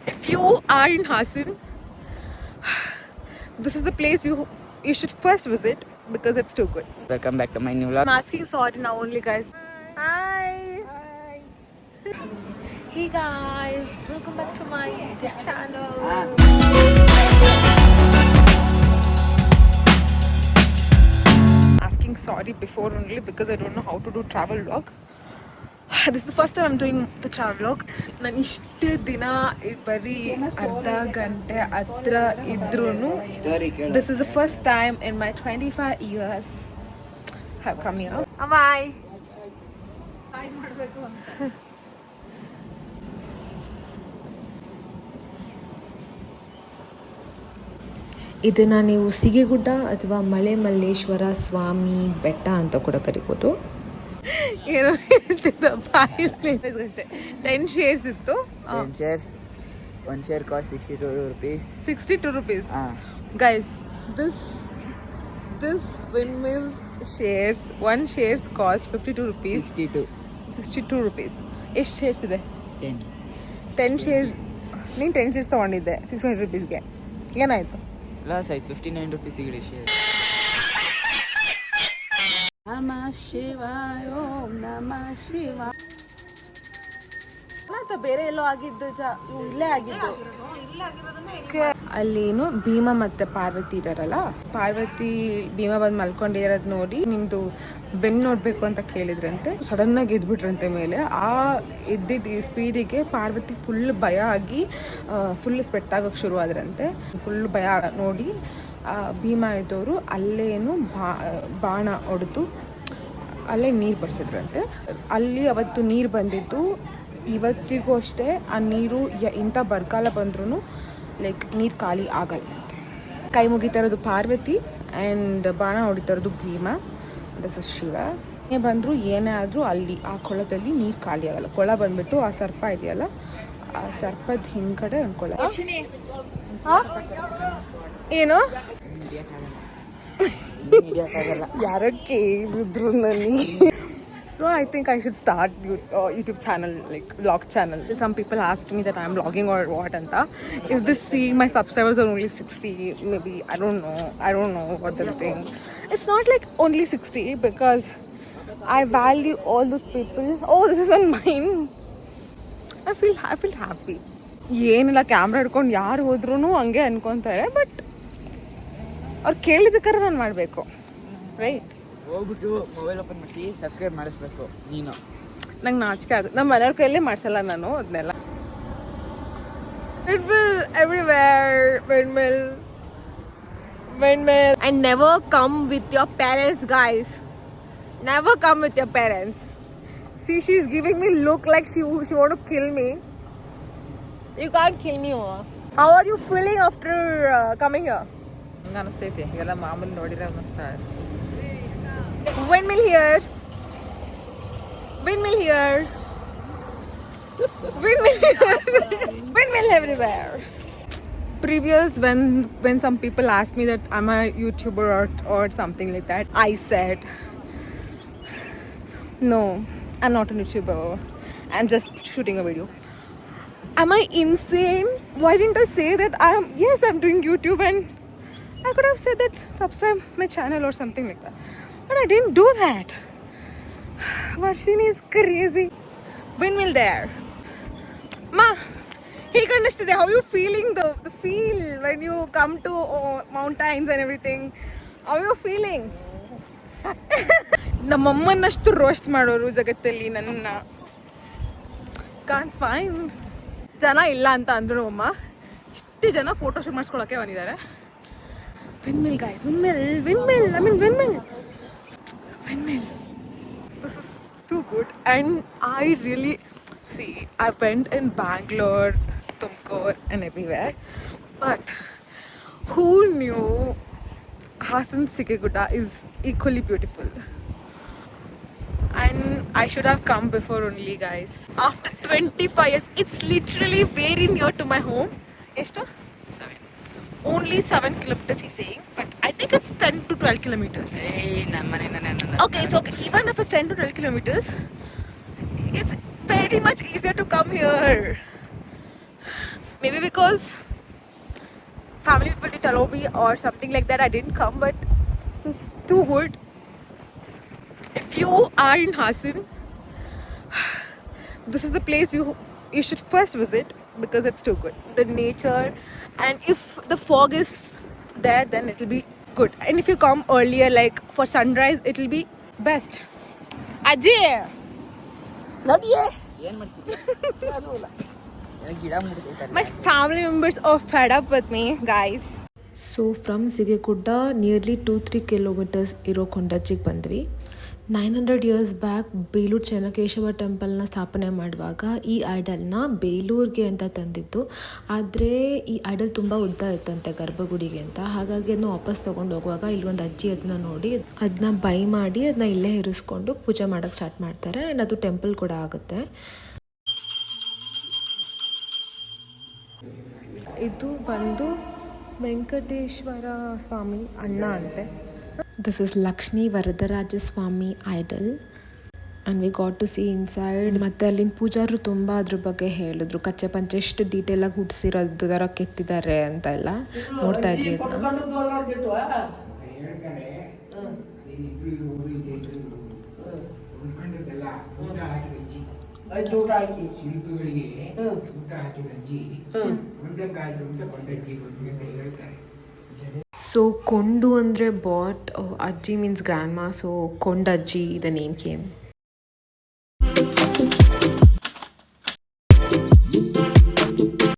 If you are in Hassan, this is the place you should first visit because it's too good. Welcome back to my new vlog. I'm asking sorry now only, guys. Hi. Hi. Hey guys, welcome back to my YouTube channel. Asking sorry before only because I don't know how to do travel vlog. This is the first time I'm doing the travel vlog. ನಾನು ಇಷ್ಟು ದಿನ ಬರೀ ಅರ್ಧ ಗಂಟೆ ಹತ್ರ ಇದ್ರೂ this is the first time in my 25 years have come here. Bye. ಇದನ್ನು ನೀವು ಸಿಗೆಗುಡ್ಡ ಅಥವಾ ಮಲೆ ಮಲ್ಲೇಶ್ವರ ಸ್ವಾಮಿ ಬೆಟ್ಟ ಅಂತ ಕೂಡ ಕರಿಬೋದು. ಏನೋ ಹೇಳ್ತಿದ್ದ ಬಾಯಲ್ಲಿ ಅಷ್ಟೇ 10 shares ಇತ್ತು. 10 shares. One share cost 62 rupees. 62 rupees. Guys, this windmills shares, one shares cost 52 rupees. 62 rupees. ಎಷ್ಟು shares ಇದೆ? 10 shares. ನೀನು 10 shares ತಗೊಂಡಿದ್ದೆ 600 rupeesಗೆ. ಏನಾಯ್ತು? Last size 59 rupees ಸಿಗಡಿ share. ನಮಃ ಶಿವಾಯ ಓಂ ನಮಃ ಶಿವಾಯ. ಬೇರೆ ಎಲ್ಲೋ ಆಗಿದ್ದು ಇಲ್ಲೇ ಆಗಿದ್ದು. ಅಲ್ಲೇನು ಭೀಮಾ ಮತ್ತೆ ಪಾರ್ವತಿ ಇದಾರಲ್ಲ, ಪಾರ್ವತಿ ಭೀಮಾ ಬಂದು ಮಲ್ಕೊಂಡಿರೋದು ನೋಡಿ ನಿಮ್ದು ಬೆನ್ನು ನೋಡ್ಬೇಕು ಅಂತ ಕೇಳಿದ್ರಂತೆ. ಸಡನ್ ಆಗಿ ಎದ್ಬಿಟ್ರಂತೆ ಮೇಲೆ. ಆ ಎದ್ದಿದ್ದ ಸ್ಪೀಡಿಗೆ ಪಾರ್ವತಿ ಫುಲ್ ಭಯ ಆಗಿ ಫುಲ್ ಸ್ವೆಟ್ ಆಗೋಕ್ಕೆ ಶುರು ಆದ್ರಂತೆ. ಫುಲ್ ಭಯ ನೋಡಿ ಭೀಮಾ ಇದ್ದವರು ಅಲ್ಲೇನು ಬಾಣ ಹೊಡೆದು ಅಲ್ಲೇ ನೀರು ಬರ್ಸಿದ್ರಂತೆ. ಅಲ್ಲಿ ಅವತ್ತು ನೀರು ಬಂದಿದ್ದು. ಇವತ್ತಿಗೂ ಅಷ್ಟೇ ಆ ನೀರು ಇಂಥ ಬರಗಾಲ ಬಂದ್ರೂ ಲೈಕ್ ನೀರು ಖಾಲಿ ಆಗಲ್ಲಂತೆ. ಕೈ ಮುಗಿತಾ ಇರೋದು ಪಾರ್ವತಿ ಆ್ಯಂಡ್ ಬಾಣ ಹೊಡಿತಾ ಇರೋದು ಭೀಮಾ, ದಿಸ್ ಇಸ್ ಶಿವ. ಏನೇ ಬಂದರೂ ಏನೇ ಆದರೂ ಅಲ್ಲಿ ಆ ಕೊಳದಲ್ಲಿ ನೀರು ಖಾಲಿ ಆಗಲ್ಲ. ಕೊಳ ಬಂದ್ಬಿಟ್ಟು ಆ ಸರ್ಪ ಇದೆಯಲ್ಲ, ಆ ಸರ್ಪದ ಹಿಂದ್ಗಡೆ ಒಂದು ಕೊಳ. ಏನು ಯಾರೋ ಕೇಳಿದ್ರು ನನಗೆ. So I think I should start YouTube channel, like vlog channel. Some people asked me that I'm vlogging or what anta. If my subscribers are only 60, maybe I don't know what they'll think. It's not like only 60 because I value all those people. Oh, this is on mine. I feel happy. ಏನಿಲ್ಲ, camera ಹಿಡ್ಕೊಂಡು ಯಾರು ಹೋದ್ರೂ ಹಂಗೆ ಅನ್ಕೊತಾರೆ. But ಅವ್ರು ಕೇಳಿದಕ್ಕಾರ ನಾನು ಮಾಡಬೇಕು, right? ಹೋಗ್ಬಿಟ್ಟು mobile open ಮಾಡಿಸಿ ಸಬ್ಸ್ಕ್ರೈಬ್ ಮಾಡಿಸ್ಬೇಕು ನೀನು. ನಂಗೆ ನಾಚಿಕೆ ಆಗುತ್ತೆ. ನಮ್ಮ ಮನೆಯವ್ರ ಕೈಯಲ್ಲೇ ಮಾಡಿಸಲ್ಲ ನಾನು ಅದನ್ನೆಲ್ಲ. Windmill everywhere, windmill. And never come with your parents, guys. Never come with your parents. See, she's giving me look like she want to kill me. You can't kill me, Mama. How are you feeling after coming here? ಹಂಗೆ ಅನಿಸ್ತೈತಿ. ಎಲ್ಲ ಮಾಮೂಲಿ ನೋಡಿರೋ ಅನಿಸ್ತಾಳೆ. Windmill here. Windmill here. Windmill here. Windmill everywhere. Previous when some people asked me that I'm a YouTuber or something like that, I said no, I'm not a YouTuber. I'm just shooting a video. Am I insane? Why didn't I say that I'm doing YouTube, and I could have said that subscribe my channel or something like that. But I didn't do that. Varshini is crazy. Windmill there. Ma, ಹೇಗೆ ಅನ್ನಿಸ್ತಿದೆ? How you feeling the feel when you come to mountains and everything? How you feeling? ನಮ್ಮಮ್ಮನಷ್ಟು roast ಮಾಡೋರು ಜಗತ್ತಲ್ಲಿ ನನ್ನ can't find. ಜನ ಇಲ್ಲ ಅಂತ ಅಂದ್ರು ಅಮ್ಮ. ಇಷ್ಟು ಜನ ಫೋಟೋ ಶೂಟ್ ಮಾಡಿಸ್ಕೊಳ್ಳೋಕೆ ಬಂದಿದ್ದಾರೆ. Windmill, guys. Windmill. I mean windmill. This is too good. And I really see, I went in Bangalore, Tumkur and everywhere. But who knew Hassan Sikegutta is equally beautiful? And I should have come before only, guys. After 25 years, it's literally very near to my home. Eshta? 7. Only 7 kilometers he's saying, but I think it's 10 to 12 kilometers. Hey, no. Okay, it's okay. Even if it's 10 to 12 kilometers, very much easier to come here. Maybe because family people didn't allow me or something like that, I didn't come, but this is too good. If you are in Hassan, this is the place you should first visit because it's too good. The nature, and if the fog is there, then it will be good. And if you come earlier, like for sunrise, it will be best. Ajay, nadiye. ಏನು ಮಾಡ್ತಿದ್ಯಾ ಅದು ಅಲ್ಲ ಗಿಡ ಮುಡ್ತೈತಲ್ಲ My family members are fed up with me, guys. So from Sigegudda nearly 2-3 kilometres ಇರೋ ಕೊಂಡಜ್ಜಿಗೆ ಬಂದ್ವಿ. 900 years back Belur Chennakeshava ಟೆಂಪಲ್ನ ಸ್ಥಾಪನೆ ಮಾಡುವಾಗ ಈ ಐಡಲ್ನ ಬೇಲೂರಿಗೆ ಅಂತ ತಂದಿದ್ದು. ಆದರೆ ಈ ಐಡಲ್ ತುಂಬ ಉದ್ದ ಇತ್ತಂತೆ ಗರ್ಭಗುಡಿಗೆ ಅಂತ. ಹಾಗಾಗಿ ಅದನ್ನ ವಾಪಸ್ ತೊಗೊಂಡು ಹೋಗುವಾಗ ಇಲ್ಲೊಂದು ಅಜ್ಜಿ ಅದನ್ನ ನೋಡಿ ಅದನ್ನ ಬೈ ಮಾಡಿ ಅದನ್ನ ಇಲ್ಲೇ ಇರಿಸ್ಕೊಂಡು ಪೂಜೆ ಮಾಡೋಕ್ಕೆ ಸ್ಟಾರ್ಟ್ ಮಾಡ್ತಾರೆ. ಆ್ಯಂಡ್ ಅದು ಟೆಂಪಲ್ ಕೂಡ ಆಗುತ್ತೆ. ಇದು ಬಂದು ವೆಂಕಟೇಶ್ವರ ಸ್ವಾಮಿ ಅಣ್ಣ ಅಂತೆ. This is Lakshmi Varadaraja Swamy idol and we got to see inside. ಮತ್ತು ಅಲ್ಲಿನ ಪೂಜಾರು ತುಂಬ ಅದ್ರ ಬಗ್ಗೆ ಹೇಳಿದ್ರು. ಕಚ್ಚೆ ಪಂಚೆ ಎಷ್ಟು ಡೀಟೇಲಾಗಿ ಹುಟ್ಟಿಸಿರೋದು ಥರ ಕೆತ್ತಿದ್ದಾರೆ ಅಂತ ಎಲ್ಲ ನೋಡ್ತಾ ಇದ್ವಿ ಅದನ್ನ. ಶಿಲ್ಪಿಗಳಿಗೆ ಊಟ ಹಾಕಿದ ಅಜ್ಜಿ ಮುಂದಕ್ಕಾಯ್ತು ಅಂತ ಕೊಂಡಜ್ಜಿ ಅಂತ ಹೇಳ್ತಾರೆ. ಸೊ ಕೊಂಡು ಅಂದರೆ ಬಾಟ್, ಅಜ್ಜಿ ಮೀನ್ಸ್ ಗ್ರ್ಯಾಂಡ್ ಮಾ, so Kondajji the name came.